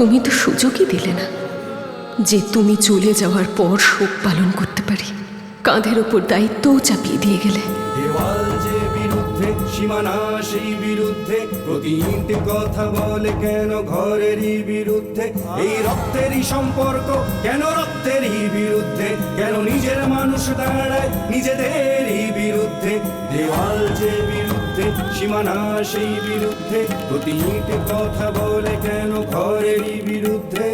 তুমি তো সুযোগই দিলে না যে তুমি চলে যাওয়ার পর শোক পালন করতে পারি। কাঁধের ওপর দায়িত্বও চাপিয়ে দিয়ে গেলে। দেওয়াল যে বিরুদ্ধে, সীমানা সেই বিরুদ্ধে, প্রতিহিত কথা বলে কেন ঘরেরই বিরুদ্ধে? এই রক্তেরই সম্পর্ক কেন রক্তেরই বিরুদ্ধে? কেন নিজের মানুষ দাঁড়ায় নিজেদেরই বিরুদ্ধে? দেওয়াল যে বিরুদ্ধে, সীমানা সেই বিরুদ্ধে, প্রতিহিত কথা বলে কেন ঘরেরই বিরুদ্ধে?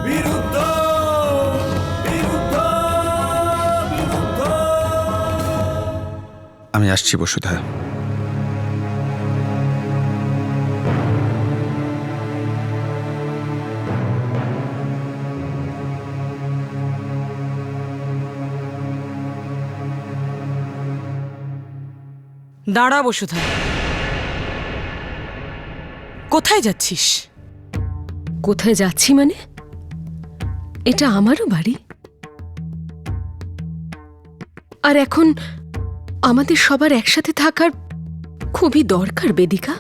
বিরুদ্ধ আমি আসছি বসুধা। দাঁড়া বসুধা, কোথায় যাচ্ছিস? কোথায় যাচ্ছি মানে? এটা আমারও বাড়ি, আর এখন আমাদের সবার একসাথে থাকার খুবই দরকার বেদিকা।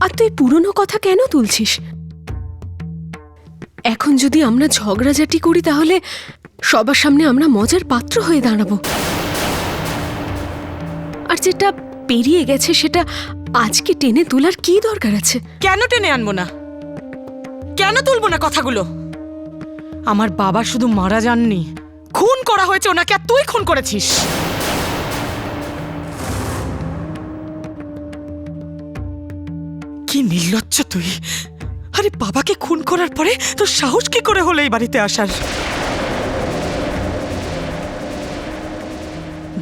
আর তুই পুরনো কথা কেন তুলছিস? এখন যদি আমরা ঝগড়াঝাটি করি তাহলে সবার সামনে আমরা মজার পাত্র হয়ে দাঁড়াবো। আর যেটা পেরিয়ে গেছে সেটা আজকে টেনে তোলার কি দরকার আছে? কেন টেনে আনবো না? কেন তুলবো না কথাগুলো? আমার বাবা শুধু মারা যাননি, খুন করা হয়েছে ওনাকে, আর তুই খুন করেছিস। কি নির্লজ্জ তুই! আরে বাবাকে খুন করার পরে তোর সাহস কি করে হলো এই বাড়িতে আসার?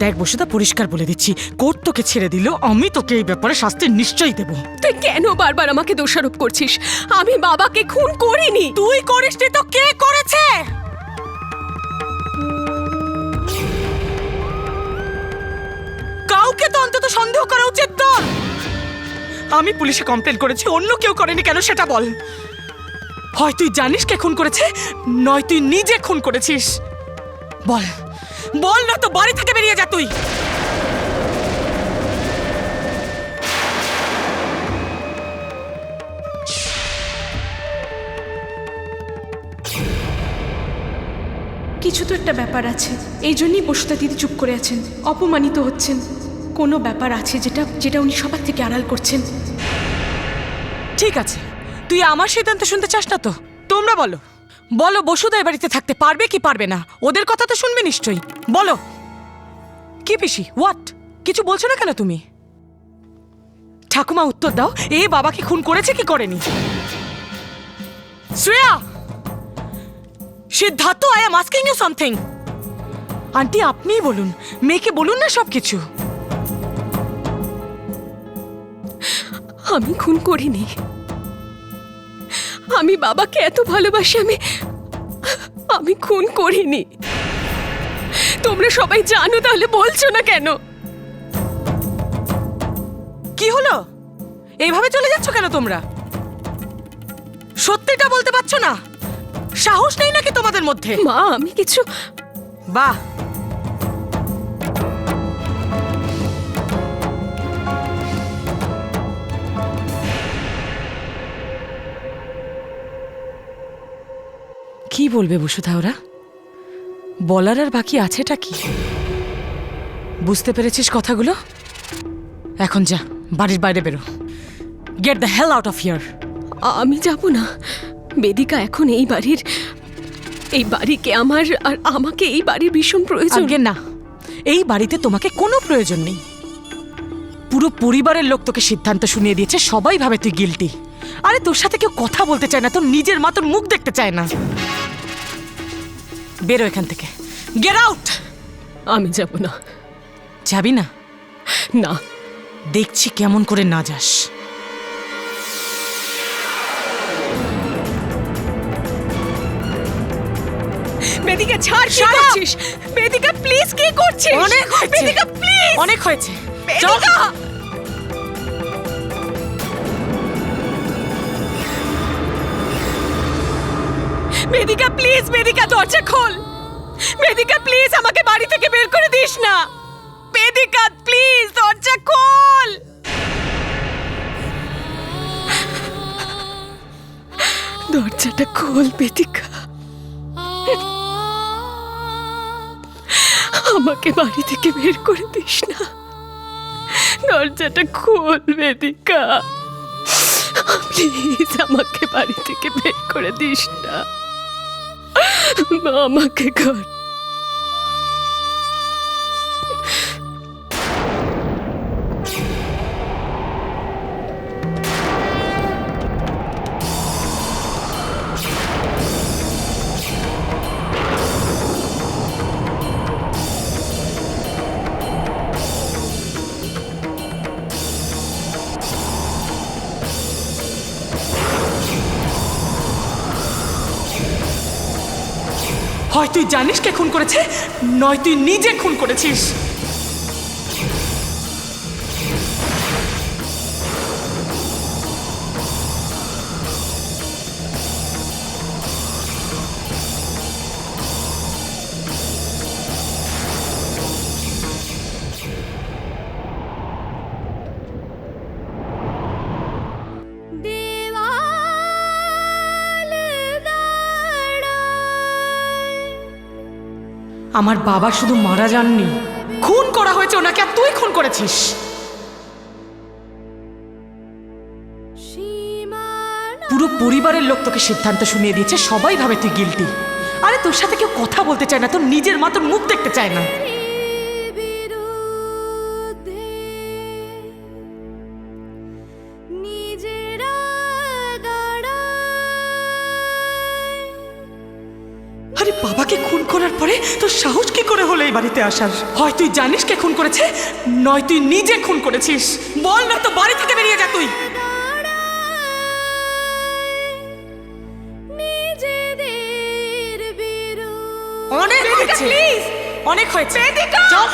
দেখ বসুদা, পরিষ্কার বলে দিচ্ছি, কোর্ট তোকে ছেড়ে দিল, আমি তোকে এই ব্যাপারে শাস্তি নিশ্চয়ই দেব। তুই কেন বারবার আমাকে দোষারোপ করছিস? আমি বাবাকে খুন করিনি। তুই করিসনি তো কে করেছে? কাউকে তো অন্তত সন্দেহ করা উচিত তোর। আমি পুলিশে কমপ্লেন করেছি, অন্য কেউ করেনি কেন সেটা বল। হয় তুই জানিস কে খুন করেছে, নয় তুই নিজে খুন করেছিস। বল বল, না তো বাড়ি থেকে বেরিয়ে যা তুই। কিছু তো একটা ব্যাপার আছে, এই জন্যই বসুধা দিদি চুপ করে আছেন, অপমানিত হচ্ছেন। কোনো ব্যাপার আছে যেটা উনি সবার থেকে আড়াল করছেন। ঠিক আছে, তুই আমার সিদ্ধান্ত শুনতে চাস না তো? তোমরা বলো বলো, বসুদা এ বাড়িতে থাকতে পারবে কি পারবে না? ওদের কথা তো শুনবে নিশ্চয়ই। বলো। কি পিসি, হোয়াট? কিছু বলছো না কেন তুমি? ঠাকুমা উত্তর দাও, এ বাবাকে খুন করেছে কি করেনি? Shreya, Siddharth, I am asking you something. Aunty আপনিই বলুন, মেয়েকে বলুন না সবকিছু। আমি খুন করিনি। আমি বাবাকে এত ভালোবাসি, আমি খুন করিনি। তোমরা সবাই জানো, তাহলে বলছো না কেন? কি হলো? এইভাবে চলে যাচ্ছ কেন তোমরা? সত্যিটা বলতে পারছো না? সাহস নেই নাকি তোমাদের মধ্যে? মা, আমি কিছু... বাহ, কি বলবে বসুধা ওরা? বলার আর বাকি আছেটা কি? বুঝতে পেরেছিস কথাগুলো? এখন যা, বাড়ির বাইরে বেরো। Get the hell out of here. আমি যাব না বেদিকা। এখন এই বাড়িকে আমার আর আমাকে এই বাড়ির ভীষণ প্রয়োজন। আগে না, এই বাড়িতে তোমাকে কোনো প্রয়োজন নেই। পুরো পরিবারের লোক তোকে সিদ্ধান্ত শুনিয়ে দিয়েছে, সবাই ভাবে তুই গিল্টি। আরে তোর সাথে কেউ কথা বলতে চায় না, তোর নিজের মা তোর মুখ দেখতে চায় না। বেরো এখান থেকে, গেট আউট। আমি যাব না। যাবি না? না। দেখছি কেমন করে না যাস। বেদিকা ছাড়, কি করছিস? বেদিকা প্লিজ, কি করছিস? অনেক হয়েছে, বেদিকা প্লিজ, অনেক হয়েছে। বেদিকা। বেদিকা প্লিজ, বেদিকা দরজা খোল। বেদিকা প্লিজ, আমাকে বাড়ি থেকে বের করে দিস না। বেদিকা প্লিজ দরজা খোল। দরজাটা খোল বেদিকা, আমাকে বাড়ি থেকে বের করে দিস না। দরজাটা খোল বেদিকা, প্লিজ আমাকে বাড়ি থেকে বের করে দিস না। আমাকে কর। হয় তুই জানিস কে খুন করেছে, নয় তুই নিজে খুন করেছিস। আমার বাবা শুধু মারা যাননি, খুন করা হয়েছে ওনাকে, আর তুই খুন করেছিস। পুরো পরিবারের লোক তোকে সিদ্ধান্ত শুনিয়ে দিয়েছে, সবাই ভাবে তুই গিল্টি। আরে তোর সাথে কেউ কথা বলতে চায় না, তোর নিজের মা তোর মুখ দেখতে চায় না। আরে বাবাকে খুন করার পরে তোর সাহস কি করে হলো এই বাড়িতে আসার? হয় তুই জানিস কে খুন করেছে, নয় তুই নিজে খুন করেছিস। বল না তো, বাড়ি থেকে বেরিয়ে যা তুই। অনেক হয়েছে, অনেক হয়েছে, চল।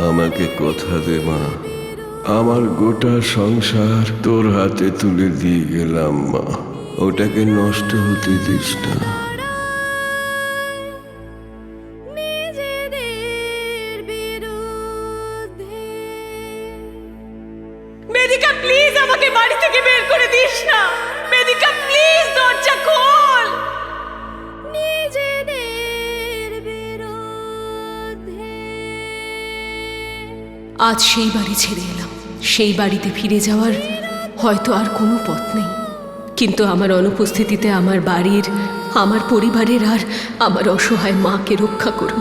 আমাকে কথা দে মা, আমার গোটা সংসার তোর হাতে তুলে দিয়ে গেলাম মা, ওটাকে নষ্ট হতে দিস না। বেদিকা প্লিজ আমাকে বাড়ি থেকে বের করে দিস না। বেদিকা প্লিজ দরজা খোল। আজ সেই বাড়ি ছেড়ে এলাম, সেই বাড়িতে ফিরে যাওয়ার হয়তো আর কোনো পথ নেই, কিন্তু আমার অনুপস্থিতিতে আমার বাড়ির, আমার পরিবারের আর আমার অসহায় মাকে রক্ষা করো।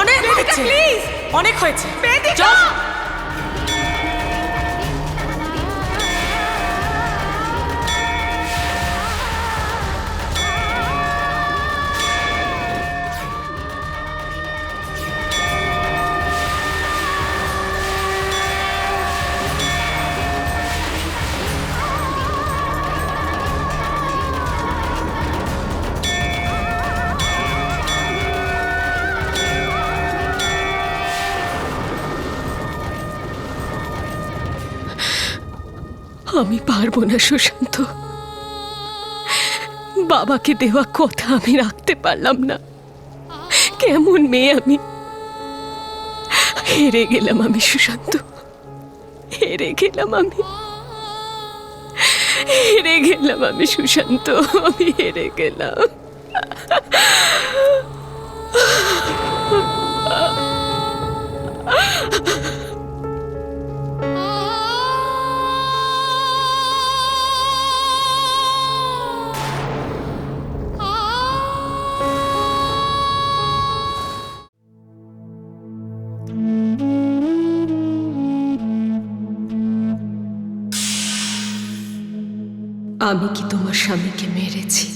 অনেক হয়েছে, প্লিজ অনেক হয়েছে, চল। আমি পারবো না সুশান্ত, বাবাকে দেওয়া কথা আমি রাখতে পারলাম না। কেমন মেয়ে আমি, হেরে গেলাম আমি সুশান্ত, হেরে গেলাম আমি, হেরে গেলাম আমি সুশান্ত, আমি হেরে গেলাম। আমি কি তোমার স্বামীকে মেরেছি?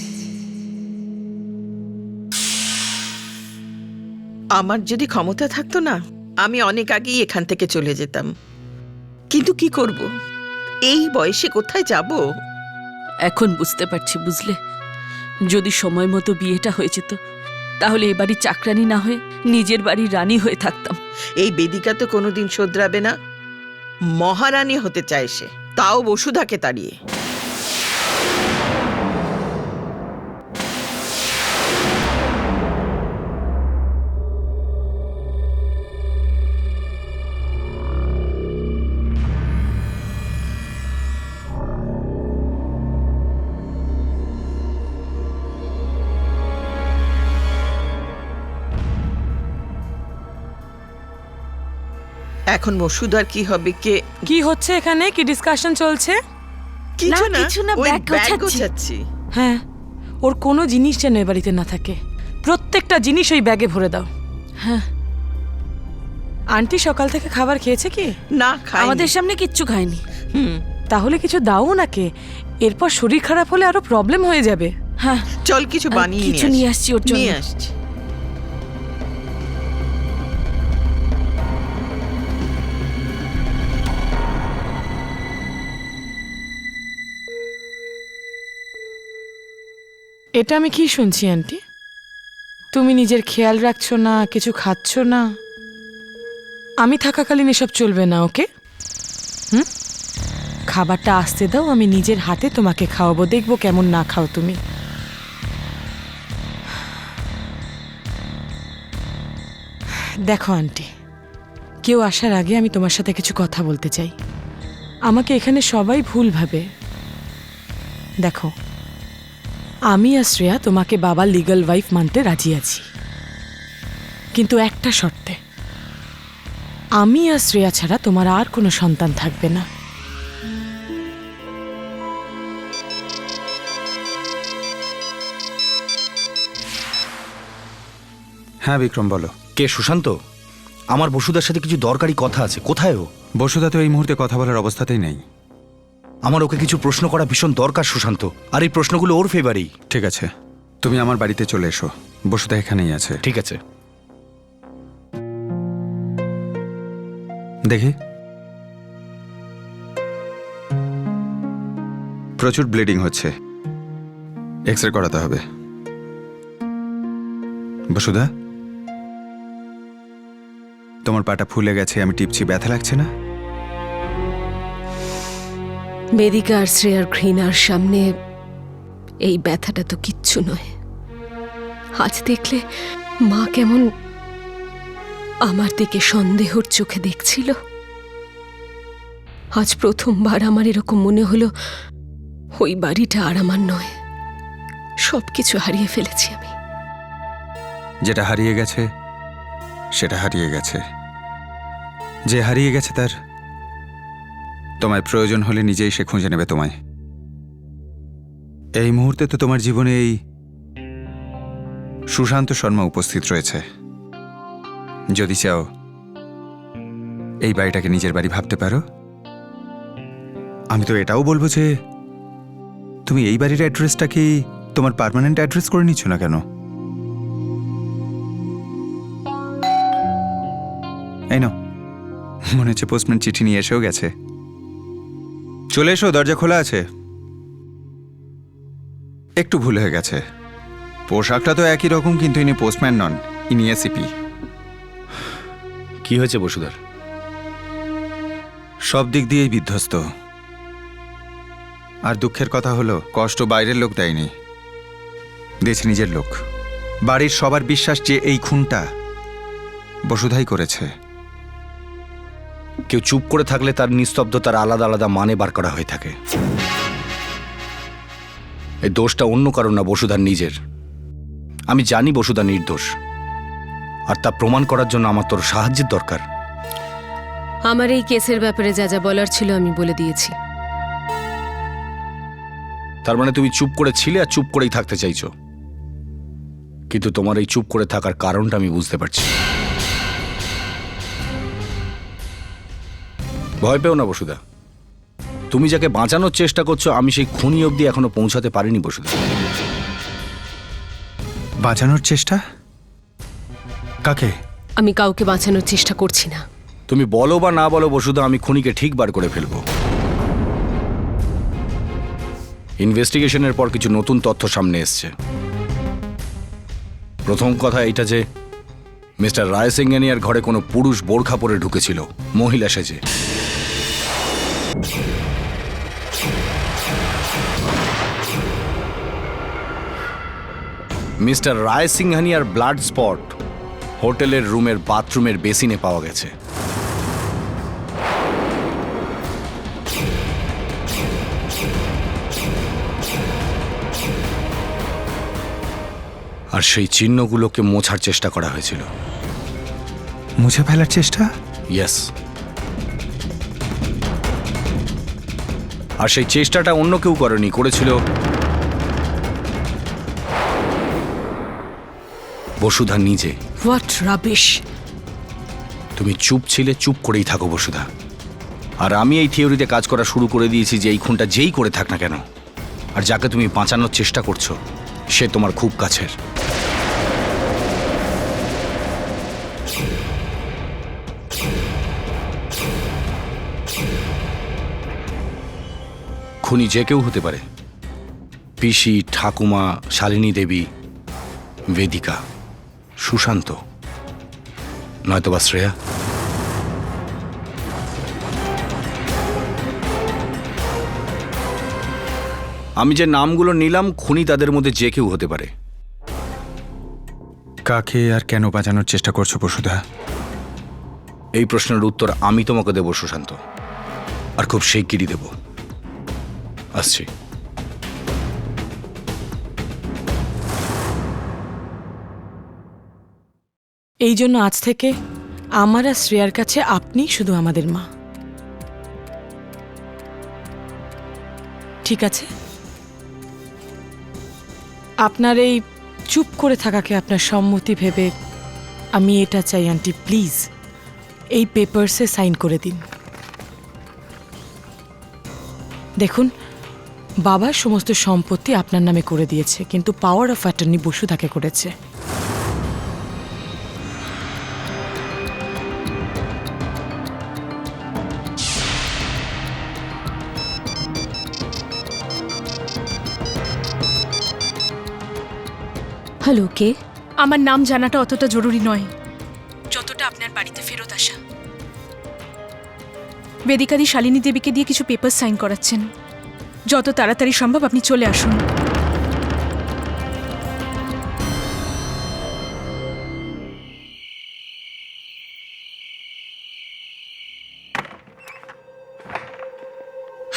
আমার যদি ক্ষমতা থাকতো না, আমি অনেক আগেই এখান থেকে চলে যেতাম, কিন্তু কি করব, এই বয়সে কোথায় যাব? এখন বুঝতে পারছি, বুঝলে, যদি সময় মতো বিয়েটা হয়ে যেত তাহলে এ বাড়ির চাকরানি না হয়ে নিজের বাড়ির রানী হয়ে থাকতাম। এই বেদিকা তো কোনোদিন শোধরাবে না। মহারানী হতে চায় সে, তাও বসুধাকে তাড়িয়ে। এখন বসুধার কি হবে? কি হচ্ছে এখানে? কি ডিসকাশন চলছে? কিছু না, কিছু না, ওই ব্যাগ ব্যাগ গোছাচ্ছি। গোছাচ্ছি। হ্যাঁ, ওর কোনো জিনিস যেন এ বাড়িতে না থাকে। প্রত্যেকটা জিনিস ওই ব্যাগে ভরে দাও। হ্যাঁ, আন্টি সকাল থেকে খাবার খেয়েছে কি? না, খাই আমাদের সামনে কিচ্ছু খায়নি। তাহলে কিছু দাও নাকে, এরপর শরীর খারাপ হলে আরো প্রবলেম হয়ে যাবে। হ্যাঁ, চল কিছু আমি বানিয়ে কিছু নিয়ে আসছি ওর জন্য। নিয়ে আসছি। এটা আমি কি শুনছি আন্টি? তুমি নিজের খেয়াল রাখছো না, কিছু খাচ্ছ না। আমি থাকাকালীন এসব চলবে না, ওকে? খাবারটা আসতে দাও, আমি নিজের হাতে তোমাকে খাওয়াবো, দেখবো কেমন না খাও তুমি। দেখো আন্টি, কেউ আসার আগে আমি তোমার সাথে কিছু কথা বলতে চাই। আমাকে এখানে সবাই ভুল ভাবে। দেখো, আমি আর শ্রেয়া তোমাকে বাবার লিগ্যাল ওয়াইফ মানতে রাজি আছি, কিন্তু একটা শর্তে। আমি আর শ্রেয়া ছাড়া তোমার আর কোনো সন্তান থাকবে না। হ্যাঁ বিক্রম, বলো। কে? সুশান্ত? আমার বসুদার সাথে কিছু দরকারি কথা আছে। কোথায় ও? বসুদা তো এই মুহূর্তে কথা বলার অবস্থাতেই নেই। আমার ওকে কিছু প্রশ্ন করা ভীষণ দরকার সুশান্ত, আর এই প্রশ্নগুলো ওর ফেভারেই। ঠিক আছে, তুমি আমার বাড়িতে চলে এসো, বসুদা এখানেই আছে। ঠিক আছে। দেখি, প্রচুর ব্লিডিং হচ্ছে, এক্সরে করাতে হবে। বসুদা, তোমার পাটা ফুলে গেছে, আমি টিপছি, ব্যথা লাগছে না? বেদিকা আর শ্রেয়ার ঘৃণার সামনে এই ব্যথাটা তো কিচ্ছু নয়। আজ দেখলে মা কেমন আমার দিকে সন্দেহর চোখে দেখছিল। আজ প্রথমবার আমার এরকম মনে হলো ওই বাড়িটা আর আমার নয়, সবকিছু হারিয়ে ফেলেছি আমি। যেটা হারিয়ে গেছে সেটা হারিয়ে গেছে। যে হারিয়ে গেছে তার তোমায় প্রয়োজন হলে নিজেই সে খুঁজে নেবে তোমায়। এই মুহূর্তে তো তোমার জীবনে এই সুশান্ত শর্মা উপস্থিত রয়েছে। যদি চাও এই বাড়িটাকে নিজের বাড়ি ভাবতে পারো। আমি তো এটাও বলবো যে তুমি এই বাড়ির অ্যাড্রেসটা কি তোমার পার্মানেন্ট অ্যাড্রেস করে নিচ্ছ না কেন? এই নাও, মনে হচ্ছে পোস্টম্যান চিঠি নিয়ে এসেও গেছে। চলে এসো, দরজা খোলা আছে। একটু ভুল হয়ে গেছে, পোশাকটা তো একই রকম, কিন্তু ইনি পোস্টম্যান নন, ইনি এসিপি। কি হয়েছে বসুদার? সব দিক দিয়েই বিধ্বস্ত। আর দুঃখের কথা হলো, কষ্ট বাইরের লোক দেয়নি, দিয়েছে নিজের লোক। বাড়ির সবার বিশ্বাস যে এই খুনটা বসুধাই করেছে। কেউ চুপ করে থাকলে তার নিস্তব্ধতার আলাদা আলাদা মানে বার করা হয়ে থাকে। এই দোষটা অন্য কারণ না, বসুধার নিজের। আমি জানি বসুধা নির্দোষ, আর তা প্রমাণ করার জন্য আমার তোর সাহায্যের দরকার। আমার এই কেসের ব্যাপারে যা যা বলার ছিল আমি বলে দিয়েছি। তার মানে তুমি চুপ করে ছিলে আর চুপ করেই থাকতে চাইছো, কিন্তু তোমার এই চুপ করে থাকার কারণটা আমি বুঝতে পারছি। ভয় পেও না বসুধা, তুমি যাকে বাঁচানোর চেষ্টা করছো আমি সেই খুনি অবধি এখনো পৌঁছাতে পারিনি বসুধা। বাঁচানোর চেষ্টা? কাকে? আমি কাউকে বাঁচানোর চেষ্টা করছি না। তুমি বলো বা না বলো বসুধা, আমি খুনিকে ঠিক বার করে ফেলবো। ইনভেস্টিগেশনের পর কিছু নতুন তথ্য সামনে এসছে। প্রথম কথা এটা যে মিস্টার রায় সিংহানিয়ার ঘরে কোনো পুরুষ বোরখা পরে ঢুকেছিল মহিলা সেজে। মিস্টার রায় সিংহানিয়ার ব্লাড স্পট হোটেলের রুমের বাথরুমের বেসিনে পাওয়া গেছে। আর সেই চিহ্নগুলোকে মোছার চেষ্টা করা হয়েছিল। মুছে ফেলার চেষ্টা? ইয়েস। আর সেই চেষ্টাটা অন্য কেউ করেনি, করেছিল বসুধা নিজে। What rubbish! তুমি চুপ ছিলে, চুপ করেই থাকো বসুধা। আর আমি এই থিওরিতে কাজ করা শুরু করে দিয়েছি যে এই খুনটা যেই করে থাক না কেন, আর যাকে তুমি বাঁচানোর চেষ্টা করছো সে তোমার খুব কাছের। খুনি যে কেউ হতে পারে, পিসি, ঠাকুমা, শালিনী দেবী, বেদিকা, সুশান্ত, নয়তোবা শ্রেয়া। আমি যে নামগুলো নিলাম, খুনি তাদের মধ্যে যে কেউ হতে পারে। কাকে আর কেন বাঁচানোর চেষ্টা করছো বসুধা? এই প্রশ্নের উত্তর আমি তোমাকে দেব সুশান্ত, আর খুব শিগগিরই দেব। আসছি। এই জন্য আজ থেকে আমার আর শ্রেয়ার কাছে আপনি শুধু আমাদের মা, ঠিক আছে? আপনার এই চুপ করে থাকাকে আপনার সম্মতি ভেবে আমি এটা চাই, আন্টি প্লিজ এই পেপারসে সাইন করে দিন। দেখুন, বাবার সমস্ত সম্পত্তি আপনার নামে করে দিয়েছে, কিন্তু পাওয়ার অফ অ্যাটর্নি বসুধাকে করেছে। হ্যালো, কে? আমার নাম জানাটা অতটা জরুরি নয় যতটা আপনার বাড়িতে ফেরত আসা। বেদিকাদি শালিনী দেবীকে দিয়ে কিছু পেপার সাইন করাচ্ছেন। যত তাড়াতাড়ি সম্ভব আপনি চলে আসুন।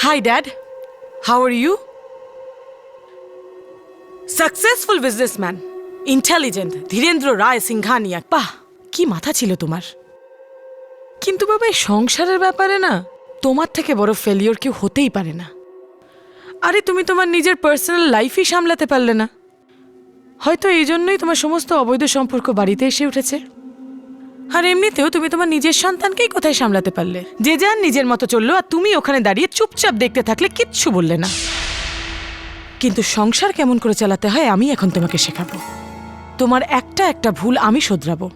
Hi, Dad. How are you? Successful businessman, intelligent, Dhirendra রায় সিংহানিয়া। বাহ, কি মাথা ছিল তোমার! কিন্তু বাবা, এই সংসারের ব্যাপারে না তোমার থেকে বড় ফেলিওর কেউ হতেই পারে না। আরে তুমি তোমার নিজের পার্সোনাল লাইফই সামলাতে পারলে না। হয়তো এই জন্যই তোমার সমস্ত অবৈধ সম্পর্ক বাড়িতে এসে উঠেছে। আর এমনিতেও তুমি তোমার নিজের সন্তানকেই কোথায় সামলাতে পারলে? যে যার নিজের মতো চললো, আর তুমি ওখানে দাঁড়িয়ে চুপচাপ দেখতে থাকলে, কিচ্ছু বললে না। কিন্তু সংসার কেমন করে চালাতে হয় আমি এখন তোমাকে শেখাবো। তোমার একটা একটা ভুল আমি শোধরাবো।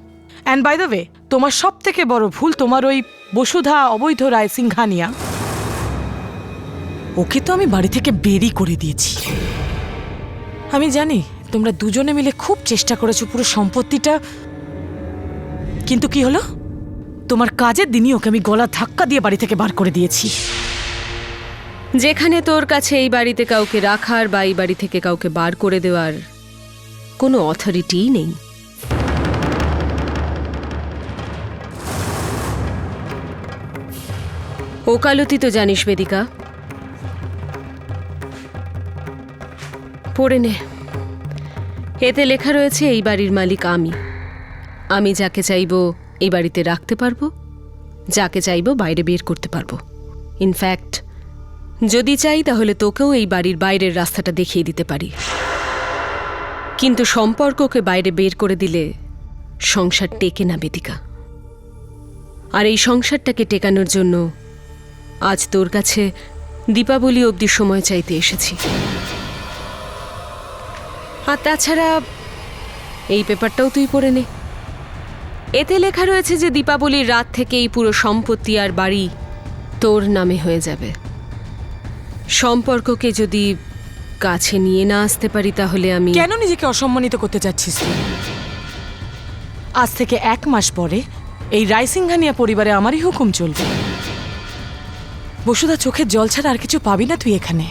অ্যান্ড বাই দ্য ওয়ে, তোমার সব থেকে বড় ভুল তোমার ওই বসুধা অবৈধ রায় সিংহানিয়া। ওকে তো আমি বাড়ি থেকে বেরই করে দিয়েছি। আমি জানি তোমরা দুজনে মিলে খুব চেষ্টা করেছো পুরো সম্পত্তিটা, কিন্তু কি হলো? তোমার কাজের দিনই ওকে আমি গলা ধাক্কা দিয়ে বাড়ি থেকে বার করে দিয়েছি। যেখানে তোর কাছে এই বাড়িতে কাউকে রাখার বা এই বাড়ি থেকে কাউকে বার করে দেওয়ার কোনো অথরিটিই নেই। ওকালতি তো জানিস বেদিকা, পড়ে নে। এতে লেখা রয়েছে এই বাড়ির মালিক আমি। আমি যাকে চাইবো এই বাড়িতে রাখতে পারবো, যাকে চাইবো বাইরে বের করতে পারবো। ইনফ্যাক্ট যদি চাই তাহলে তোকেও এই বাড়ির বাইরের রাস্তাটা দেখিয়ে দিতে পারি। কিন্তু সম্পর্ককে বাইরে বের করে দিলে সংসার টেকে না বেদিকা। আর এই সংসারটাকে টেকানোর জন্য আজ তোর কাছে দীপাবলি অবধি সময় চাইতে এসেছি। আর তাছাড়া এই পেপারটাও তুই পড়ে নে। এতে লেখা রয়েছে যে দীপাবলির রাত থেকে এই পুরো সম্পত্তি আর বাড়ি তোর নামে হয়ে যাবে। সম্পর্ককে যদি কাছে নিয়ে না আসতে পারি তাহলে আমি কেন নিজেকে অসম্মানিত করতে চাচ্ছিস তুই? আজ থেকে 1 মাস পরে এই রায়সিংহানিয়া পরিবারে আমারই হুকুম চলবে। বসুধা, চোখের জল ছাড়া আর কিছু পাবি না তুই এখানে।